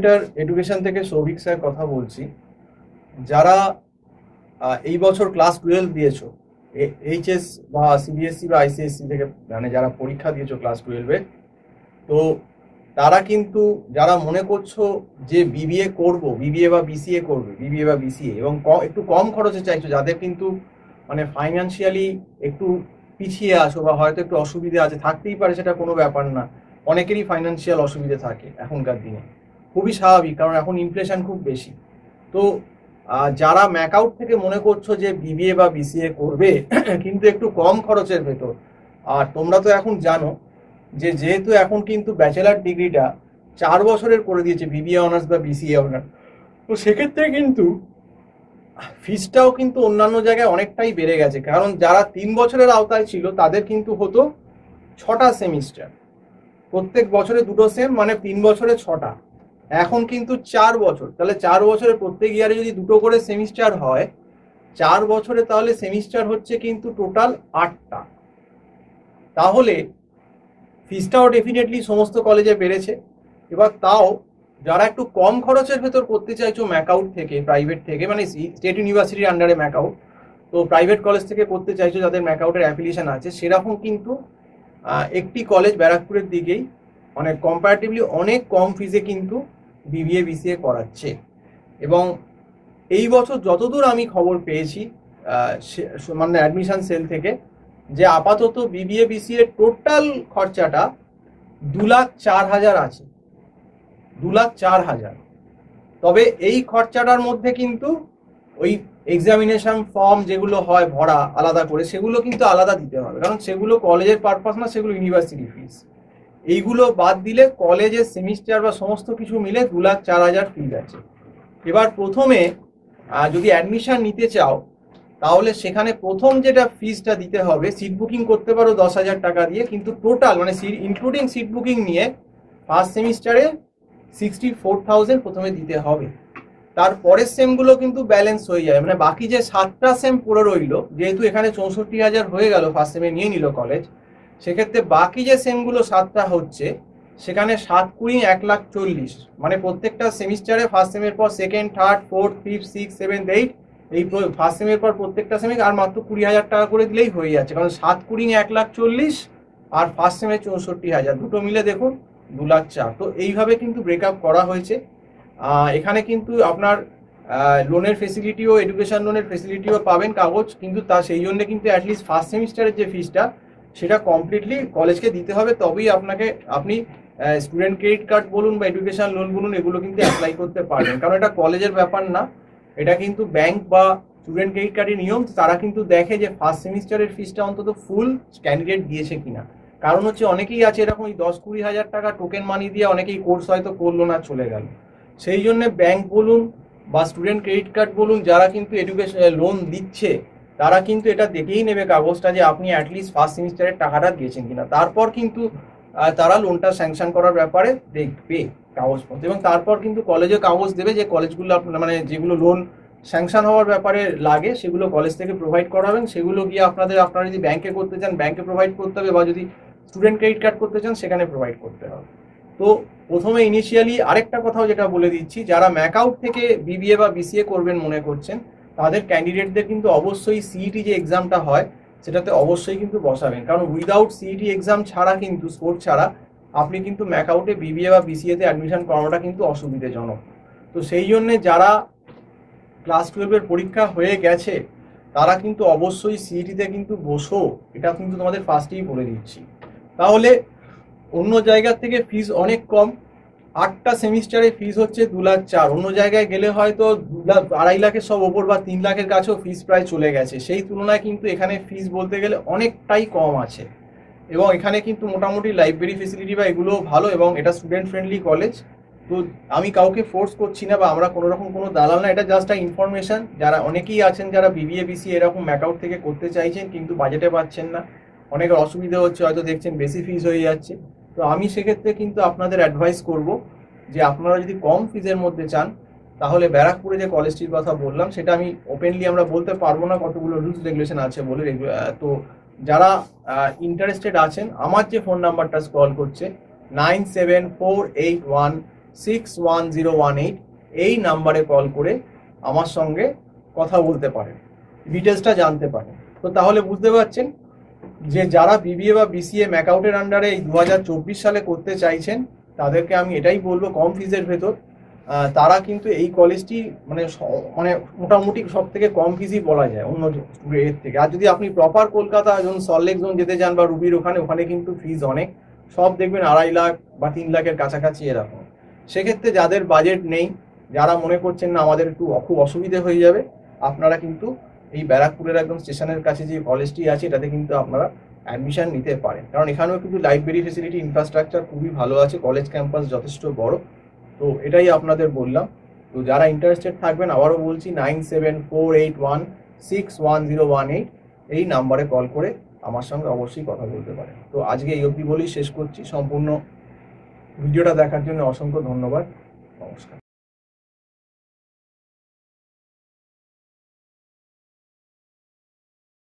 Better education থেকে Souvik sir কথা বলছি। যারা এই বছর ক্লাস 12 দিয়েছো, এইচএস বা সিবিএসসি বা আইসিএসসি থেকে, মানে যারা পরীক্ষা দিয়েছো ক্লাস 12-এ, তো তারা কিন্তু যারা মনে করছো যে বিবিএ করব, বিবিএ বা বিসিএ করবে, বিবিএ বা বিসিএ এবং একটু কম খরচে চাইছো, যাদের কিন্তু মানে ফাইন্যান্সিয়ালি একটু পিছিয়ে আসো বা হয়তো একটু অসুবিধে আছে, থাকতেই পারে, সেটা কোনো ব্যাপার না, অনেকেরই ফাইন্যান্সিয়াল অসুবিধে থাকে এখনকার দিনে, খুবই স্বাভাবিক, কারণ এখন ইনফ্লেশন খুব বেশি। তো যারা ম্যাকআউট থেকে মনে করছো যে বিবিএ বা বিসিএ করবে কিন্তু একটু কম খরচের ভেতর, আর তোমরা তো এখন জানো যে যেহেতু এখন কিন্তু ব্যাচেলার ডিগ্রিটা 4 বছরের করে দিয়েছে বিবিএ অনার্স বা বিসিএ অনার্স, তো সেক্ষেত্রে কিন্তু ফিসটাও কিন্তু অন্যান্য জায়গায় অনেকটাই বেড়ে গেছে। কারণ যারা 3 বছরের আওতায় ছিল তাদের কিন্তু হতো 6টা সেমিস্টার, প্রত্যেক বছরে 2টো সেম, মানে 3 বছরে 6টা। এখন কিন্তু 4 বছর, তাহলে 4 বছরে প্রত্যেক ইয়ারে যদি 2টো করে সেমিস্টার হয়, 4 বছরে তাহলে সেমিস্টার হচ্ছে কিন্তু টোটাল 8টা। তাহলে ফিসটাও ডেফিনেটলি সমস্ত কলেজে বেড়েছে। এবার তাও যারা একটু কম খরচের ভেতর করতে চাইছো ম্যাকআউট থেকে, প্রাইভেট থেকে, মানে স্টেট ইউনিভার্সিটির আন্ডারে ম্যাকআউট, তো প্রাইভেট কলেজ থেকে করতে চাইছো যাদের ম্যাকআউটের অ্যাফিলিয়েশন আছে, সেরকম কিন্তু একটি কলেজ ব্যারাকপুরের দিকেই মানে কম্পারেটিভলি অনেক কম ফিজে কিন্তু বিবিএ বিসিএ করাচ্ছে। এবং এই বছর যতদূর আমি খবর পেয়েছি মানে অ্যাডমিশন সেল থেকে, যে আপাতত বিবিএ বিসিএ টোটাল খরচাটা 2,04,000 আছে, 2,04,000। তবে এই খরচাটার মধ্যে কিন্তু ওই এক্সামিনেশন ফর্ম যেগুলো হয় ভরা আলাদা করে, সেগুলো কিন্তু আলাদা দিতে হবে, কারণ সেগুলো কলেজের পারপাস না, সেগুলো ইউনিভার্সিটি ফিস। এইগুলো বাদ দিলে কলেজের সেমিস্টার বা সমস্ত কিছু মিলে 2,04,000 ফিস আছে। এবার প্রথমে যদি অ্যাডমিশন নিতে চাও, তাহলে সেখানে প্রথম যেটা ফিসটা দিতে হবে, সিট বুকিং করতে পারো 10,000 টাকা দিয়ে, কিন্তু টোটাল মানে ইনক্লুডিং সিট বুকিং নিয়ে ফার্স্ট সেমিস্টারে 64,000 প্রথমে দিতে হবে। তারপরের সেমগুলো কিন্তু ব্যালেন্স হয়ে যায়, মানে বাকি যে 7টা সেম পড়ে রইল, যেহেতু এখানে 64,000 হয়ে গেল ফার্স্ট সেমে নিয়ে নিল কলেজ, সেক্ষেত্রে বাকি যে সেমগুলো 7টা হচ্ছে, সেখানে 7 কুড়ি 1,40,000, মানে প্রত্যেকটা সেমিস্টারে ফার্স্ট সেমের পর second, third, fourth, fifth, six, seventh, eight, এই ফার্স্ট সেমের পর প্রত্যেকটা সেমে আর মাত্র 20,000 টাকা করে দিলেই হয়ে যাচ্ছে, কারণ 7 কুড়ি 1,40,000 আর ফার্স্ট সেমে 64,000, দুটো মিলে দেখুন 2,04,000। তো এইভাবে কিন্তু ব্রেকআপ করা হয়েছে। এখানে কিন্তু আপনার লোনের ফেসিলিটিও, এডুকেশন লোনের ফেসিলিটিও পাবেন কাগজ, কিন্তু তা সেই জন্য কিন্তু অ্যাটলিস্ট ফার্স্ট সেমিস্টারের যে ফিসটা, সেটা কমপ্লিটলি কলেজকে দিতে হবে, তবেই আপনি স্টুডেন্ট ক্রেডিট কার্ড বলুন বা এডুকেশন লোন বলুন, এগুলো কিন্তু অ্যাপ্লাই করতে পারবেন। কারণ এটা কলেজের ব্যাপার না, এটা কিন্তু ব্যাংক বা স্টুডেন্ট ক্রেডিট কার্ডের নিয়ম। তারা কিন্তু দেখে যে ফার্স্ট সেমিস্টারের ফিসটা অন্তত ফুল ক্যান্ডিডেট দিয়েছে কিনা। কারণ হচ্ছে অনেকেই আছে এরকম 10-20 হাজার টাকা টোকেন মানি দিয়ে অনেকেই কোর্স হয়তো করলো না, চলে গেল। সেই জন্য ব্যাংক বলুন বা স্টুডেন্ট ক্রেডিট কার্ড বলুন, যারা কিন্তু এডুকেশন লোন দিচ্ছে, তারা কিন্তু এটা দেখেই নেবে কাগজটা যে আপনি অ্যাটলিস্ট ফার্স্ট সেমিস্টারের টাকাটা দিয়েছেন কিনা। তারপর কিন্তু তারা লোনটা স্যাংশন করার ব্যাপারে দেখবে কাগজপত্র, এবং তারপর কিন্তু কলেজে কাগজ দেবে যে কলেজগুলো মানে যেগুলো লোন স্যাংশন হওয়ার ব্যাপারে লাগে, সেগুলো কলেজ থেকে প্রোভাইড করাবেন। সেগুলো গিয়ে আপনারা যদি ব্যাংকে করতে চান ব্যাংকে প্রোভাইড করতে হবে, বা যদি স্টুডেন্ট ক্রেডিট কার্ড করতে চান সেখানে প্রোভাইড করতে হবে। তো প্রথমে ইনিশিয়ালি আরেকটা কথাও যেটা বলে দিচ্ছি, যারা ম্যাকআউট থেকে বিবিএ বা বিসিএ করবেন মনে করছেন, তাদের ক্যান্ডিডেটদের কিন্তু অবশ্যই সিইটি যে এক্সামটা হয় সেটাতে অবশ্যই কিন্তু বসাবেন, কারণ উইদাউট সিইটি এক্সাম ছাড়া কিন্তু, স্কোর ছাড়া আপনি কিন্তু ম্যাকআউটে বিবিএ বা বিসিএতে অ্যাডমিশন করানোটা কিন্তু অসুবিধাজনক। তো সেই জন্যে যারা ক্লাস 12-এর পরীক্ষা হয়ে গেছে, তারা কিন্তু অবশ্যই সিইটিতে কিন্তু বসো, এটা কিন্তু তোমাদের ফার্স্টেই বলে দিচ্ছি। তাহলে অন্য জায়গার থেকে ফিস অনেক কম, 8টা সেমিস্টারে ফিস হচ্ছে 2,04,000। অন্য জায়গায় গেলে হয়তো 2.5 লাখের সব ওপর বা 3 লাখের কাছেও ফিস প্রায় চলে গেছে। সেই তুলনায় কিন্তু এখানে ফিস বলতে গেলে অনেকটাই কম আছে, এবং এখানে কিন্তু মোটামুটি লাইব্রেরি ফেসিলিটি বা এগুলোও ভালো, এবং এটা স্টুডেন্ট ফ্রেন্ডলি কলেজ। তো আমি কাউকে ফোর্স করছি না, বা আমরা কোনো রকম কোনো দালাল না, এটা জাস্ট ইনফরমেশন। যারা অনেকেই আছেন যারা বিবিএ বিসিএ এরকম ম্যাকআউট থেকে করতে চাইছেন কিন্তু বাজেটে পাচ্ছেন না, অনেকের অসুবিধা হচ্ছে, হয়তো দেখছেন বেশি ফিস হয়ে যাচ্ছে, তো আমি সেক্ষেত্রে কিন্তু আপনাদের অ্যাডভাইস করব যে আপনারা যদি কম ফিজের মধ্যে চান, তাহলে ব্যারাকপুরে যে কলেজটির কথা বললাম, সেটা আমি ওপেনলি আমরা বলতে পারবো না, কতগুলো রুলস রেগুলেশন আছে বলে। তো যারা ইন্টারেস্টেড আছেন, আমার যে ফোন নাম্বারটা স্ক্রল করছে 974813 6101861018 এই নাম্বারে কল করে আমার সঙ্গে কথা বলতে পারেন, ডিটেলসটা জানতে পারেন। তো তাহলে বুঝতে পারছেন যে যারা বিবিএ বা বিসিএ ম্যাকআউটের আন্ডারে এই 2024 সালে করতে চাইছেন তাদেরকে আমি এটাই বলবো, কম ফিজের ভেতর তারা কিন্তু এই কলেজটি মানে মোটামুটি সব থেকে কম ফিজই বলা যায় অন্য এর থেকে। আর যদি আপনি প্রপার কলকাতা যেমন সল্টলেক জোন যেতে চান বা রুবির ওখানে কিন্তু ফিজ অনেক, সব দেখবেন 2.5 লাখ বা 3 লাখের কাছাকাছি এরকম। সেক্ষেত্রে যাদের বাজেট নেই, যারা মনে করছেন না আমাদের একটু খুব অসুবিধে হয়ে যাবে, আপনারা কিন্তু এই ব্যারাকপুরের একদম স্টেশনের কাছে যে কলেজটি আছে এটাতে কিন্তু আপনারা অ্যাডমিশন নিতে পারেন, কারণ এখানেও কিন্তু লাইব্রেরি ফেসিলিটি ইনফ্রাস্ট্রাকচার খুবই ভালো আছে, কলেজ ক্যাম্পাস যথেষ্ট বড়। তো এটাই আপনাদের বললাম। তো যারা ইন্টারেস্টেড থাকবেন আবারও বলছি 9748161018 এই নাম্বারে কল করে আমার সঙ্গে অবশ্যই কথা বলতে পারেন। তো আজকে এই অবধি বলেই শেষ করছি। সম্পূর্ণ ভিডিওটা দেখার জন্য অসংখ্য ধন্যবাদ। নমস্কার।